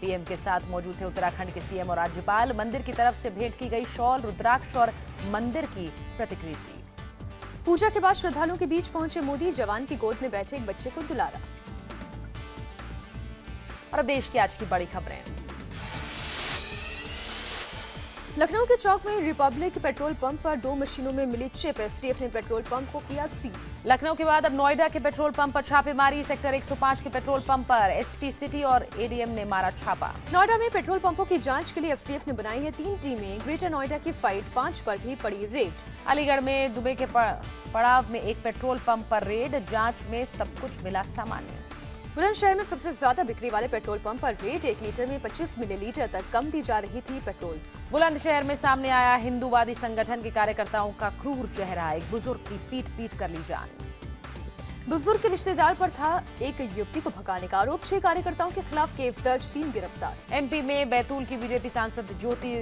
PM के साथ मौजूद थे उत्तराखंड के सीएम और राज्यपाल। मंदिर की तरफ से भेंट की गई शॉल, रुद्राक्ष और मंदिर की प्रतिकृति। पूजा के बाद श्रद्धालुओं के बीच पहुंचे मोदी, जवान की गोद में बैठे एक बच्चे को दुलारा। और अब देश की आज की बड़ी खबरें। लखनऊ के चौक में रिपब्लिक पेट्रोल पंप पर 2 मशीनों में मिली चिप। एसटीएफ ने पेट्रोल पंप को किया सील। लखनऊ के बाद अब नोएडा के पेट्रोल पंप पर छापेमारी। सेक्टर 105 के पेट्रोल पंप पर एसपी सिटी और एडीएम ने मारा छापा। नोएडा में पेट्रोल पंपों की जांच के लिए एसटीएफ ने बनाई है 3 टीमें। ग्रेटर नोएडा की फाइट 5 पर भी पड़ी रेड। अलीगढ़ में दुबे के पड़ाव में एक पेट्रोल पंप पर रेड, जांच में सब कुछ मिला सामान्य। बुलंदशहर में सबसे ज्यादा बिक्री वाले पेट्रोल पंप पर रेड। 1 लीटर में 25 मिलीलीटर तक कम दी जा रही थी पेट्रोल। बुलंदशहर में सामने आया हिंदूवादी संगठन के कार्यकर्ताओं का क्रूर चेहरा। एक बुजुर्ग की पीट कर ली जान। बुजुर्ग के रिश्तेदार पर था एक युवती को भगाने का आरोप। 6 कार्यकर्ताओं के खिलाफ केस दर्ज, 3 गिरफ्तार। एमपी में बैतूल की बीजेपी सांसद ज्योति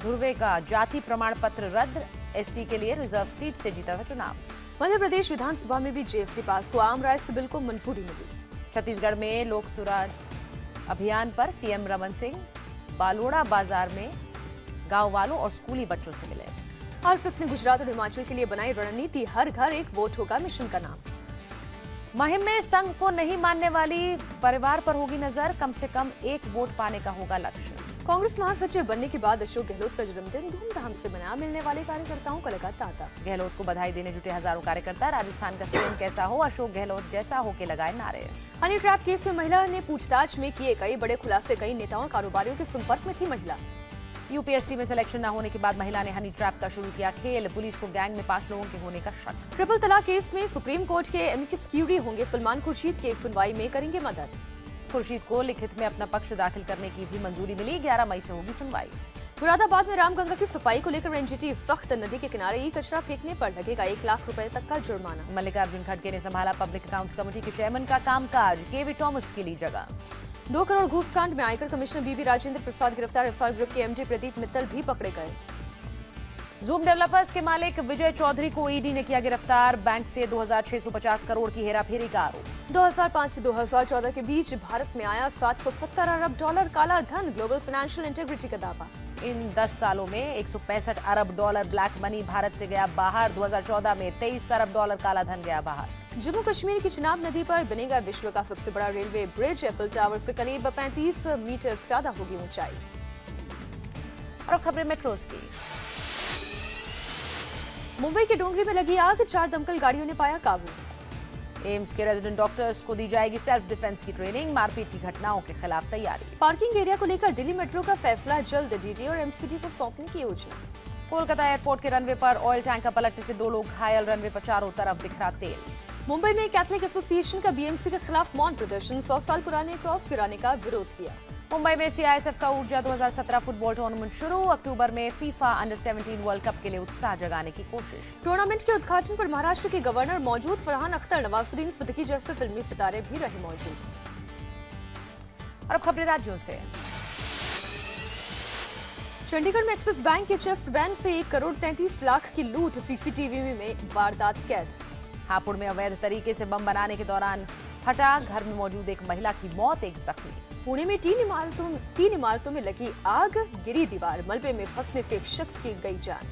धुर्वे का जाति प्रमाण पत्र रद्द। एसटी के लिए रिजर्व सीट से जीता था चुनाव। मध्य प्रदेश विधानसभा में भी जीएसटी पास हुआ। आम राय से बिल को मंजूरी मिली। छत्तीसगढ़ में लोक सुराज अभियान पर सीएम रमन सिंह बालोड़ा बाजार में गांव वालों और स्कूली बच्चों से मिले। आरएसएस ने गुजरात और हिमाचल के लिए बनाई रणनीति, हर घर एक वोट होगा मिशन का नाम। मुहिम में संघ को नहीं मानने वाली परिवार पर होगी नजर। कम से कम 1 वोट पाने का होगा लक्ष्य। कांग्रेस महासचिव बनने के बाद अशोक गहलोत का जन्मदिन धूमधाम से मनाया। मिलने वाले कार्यकर्ताओं का लगा तांता। गहलोत को बधाई देने जुटे हजारों कार्यकर्ता। राजस्थान का सीएम कैसा हो, अशोक गहलोत जैसा हो के लगाए नारे। हनी ट्रैप केस में महिला ने पूछताछ में किए कई बड़े खुलासे। कई नेताओं और कारोबारियों के संपर्क में थी महिला। यूपीएससी में सिलेक्शन न होने के बाद महिला ने हनी ट्रैप का शुरू किया खेल। पुलिस को गैंग में 5 लोगों के होने का शक। ट्रिपल तलाक केस में सुप्रीम कोर्ट के एमिकस क्यूरी होंगे। सलमान खुर्शीद के सुनवाई में करेंगे मदद। खुर्शीद को लिखित में अपना पक्ष दाखिल करने की भी मंजूरी मिली। 11 मई से होगी सुनवाई। मुरादाबाद में रामगंगा की सफाई को लेकर एनजीटी सख्त। नदी के किनारे ही कचरा फेंकने पर लगेगा 1 लाख रुपए तक का जुर्माना। मल्लिकार्जुन खड़गे ने संभाला पब्लिक अकाउंट्स कमेटी के चेयरमैन का कामकाज। केवी टॉमस की ली जगह। 2 करोड़ घूस कांड में आयकर कमिश्नर बीबी राजेंद्र प्रसाद गिरफ्तार। एफआर ग्रुप के एमडी प्रदीप मित्तल भी पकड़े गए। जूम डेवलपर्स के मालिक विजय चौधरी को ईडी ने किया गिरफ्तार। बैंक से 2650 करोड़ की हेराफेरी का आरोप। 2005 से 2014 के बीच भारत में आया $770 अरब काला धन। ग्लोबल फाइनेंशियल इंटीग्रिटी का दावा। इन 10 सालों में $165 अरब ब्लैक मनी भारत से गया बाहर। 2014 में $23 अरब काला धन गया बाहर। जम्मू कश्मीर की चिनाब नदी पर बनेगा विश्व का सबसे बड़ा रेलवे ब्रिज। एफिल टावर से करीब 35 मीटर ज्यादा होगी ऊंचाई। और खबरें मेट्रोस की। मुंबई के डोंगरी में लगी आग, 4 दमकल गाड़ियों ने पाया काबू। एम्स के रेजिडेंट डॉक्टर्स को दी जाएगी सेल्फ डिफेंस की ट्रेनिंग। मारपीट की घटनाओं के खिलाफ तैयारी। पार्किंग एरिया को लेकर दिल्ली मेट्रो का फैसला जल्द। डीडी और एमसीडी को सौंपने की योजना। कोलकाता एयरपोर्ट के रनवे पर ऑयल टैंकर पलटने से 2 लोग घायल। रनवे पर चारों तरफ बिखरा तेल। मुंबई में कैथलिक एसोसिएशन का बीएमसी के खिलाफ मौन प्रदर्शन। 100 साल पुराने क्रॉस गिराने का विरोध किया। मुंबई में सीआईएसएफ का ऊर्जा 2017 फुटबॉल टूर्नामेंट शुरू। अक्टूबर में फीफा अंडर 17 वर्ल्ड कप के लिए उत्साह जगाने की कोशिश। टूर्नामेंट के उद्घाटन पर महाराष्ट्र के गवर्नर मौजूद। फरहान अख्तर, नवाजुद्दीन सिद्दीकी जैसे फिल्मी सितारे भी रहे मौजूद। और अब खबरें राज्यों से। चंडीगढ़ में एक्सिस बैंक के चेस्ट वैन से 1 करोड़ 33 लाख की लूट। सीसीटीवी में वारदात कैद। हापुड़ में अवैध तरीके से बम बनाने के दौरान फटा। घर में मौजूद एक महिला की मौत, एक जख्मी। पुणे में 3 इमारतों में लगी आग, गिरी दीवार। मलबे में फंसने से एक शख्स की गई जान।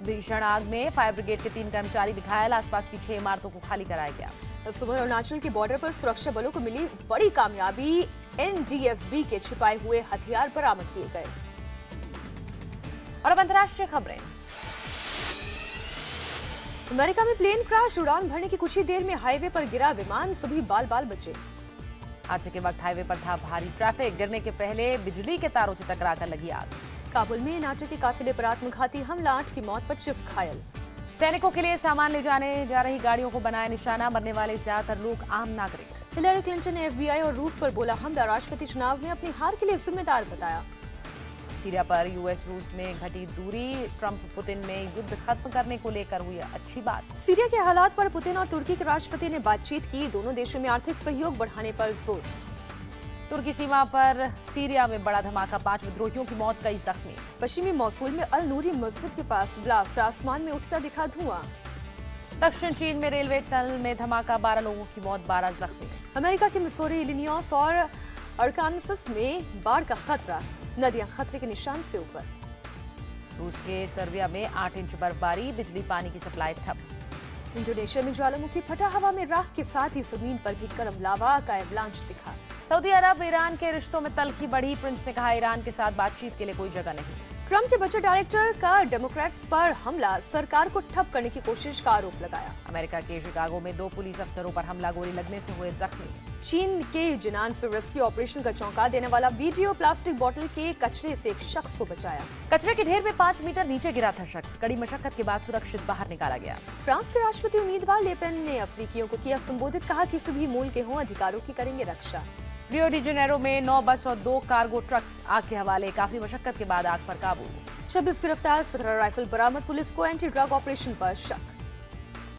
भीषण आग में फायर ब्रिगेड के 3 कर्मचारी भी घायल। आसपास की 6 इमारतों को खाली कराया गया। सुबह अरुणाचल के बॉर्डर पर सुरक्षा बलों को मिली बड़ी कामयाबी। एनडीएफबी के छिपाए हुए हथियार बरामद किए गए। और अब अंतर्राष्ट्रीय खबरें। अमेरिका में प्लेन क्रैश। उड़ान भरने की कुछ ही देर में हाईवे पर गिरा विमान। सभी बाल बचे। हादसे के वक्त हाईवे पर था भारी ट्रैफिक। गिरने के पहले बिजली के तारों से टकराकर लगी आग। काबुल में नाटो के काफिले पर आत्मघाती हमला। 8 की मौत, 25 घायल। सैनिकों के लिए सामान ले जाने जा रही गाड़ियों को बनाया निशाना। मरने वाले ज्यादातर लोग आम नागरिक। हिलरी क्लिंटन ने एफबीआई और रूस पर बोला हमला। राष्ट्रपति चुनाव में अपनी हार के लिए जिम्मेदार बताया। सीरिया पर यूएस रूस में घटी दूरी। ट्रंप पुतिन में युद्ध खत्म करने को लेकर हुई अच्छी बात। सीरिया के हालात पर पुतिन और तुर्की के राष्ट्रपति ने बातचीत की। दोनों देशों में आर्थिक सहयोग बढ़ाने पर जोर। तुर्की सीमा पर सीरिया में बड़ा धमाका। 5 विद्रोहियों की मौत, कई जख्मी। पश्चिमी मौसूल में अल नूरी मस्जिद के पास ब्लास्ट। आसमान में उठता दिखा धुआं। दक्षिण चीन में रेलवे टनल में धमाका। 12 लोगों की मौत, 12 जख्मी। अमेरिका के मिसौरी, इलिनॉइस और अरकानसस में बाढ़ का खतरा, नदियां खतरे के निशान से ऊपर। रूस के सर्बिया में 8 इंच बर्फबारी, बिजली पानी की सप्लाई ठप। इंडोनेशिया में ज्वालामुखी फटा, हवा में राख के साथ ही जमीन पर भी गर्म लावा का एवलांच दिखा। सऊदी अरब ईरान के रिश्तों में तल्खी बढ़ी, प्रिंस ने कहा ईरान के साथ बातचीत के लिए कोई जगह नहीं। ट्रंप के बजट डायरेक्टर का डेमोक्रेट्स पर हमला, सरकार को ठप करने की कोशिश का आरोप लगाया। अमेरिका के शिकागो में 2 पुलिस अफसरों पर हमला, गोली लगने से हुए जख्मी। चीन के जिनान से रेस्क्यू ऑपरेशन का चौंका देने वाला वीडियो, प्लास्टिक बोतल के कचरे से एक शख्स को बचाया। कचरे के ढेर में 5 मीटर नीचे गिरा था शख्स, कड़ी मशक्कत के बाद सुरक्षित बाहर निकाला गया। फ्रांस के राष्ट्रपति उम्मीदवार लेपेन ने अफ्रीकियों को किया संबोधित, कहा किसी भी मूल के हों अधिकारों की करेंगे रक्षा। रियो डी जेनेरो में 9 बस और 2 कार्गो ट्रक्स आग के हवाले, काफी मशक्कत के बाद आग पर काबू। 26 गिरफ्तार, 17 राइफल बरामद, पुलिस को एंटी ड्रग ऑपरेशन पर शक।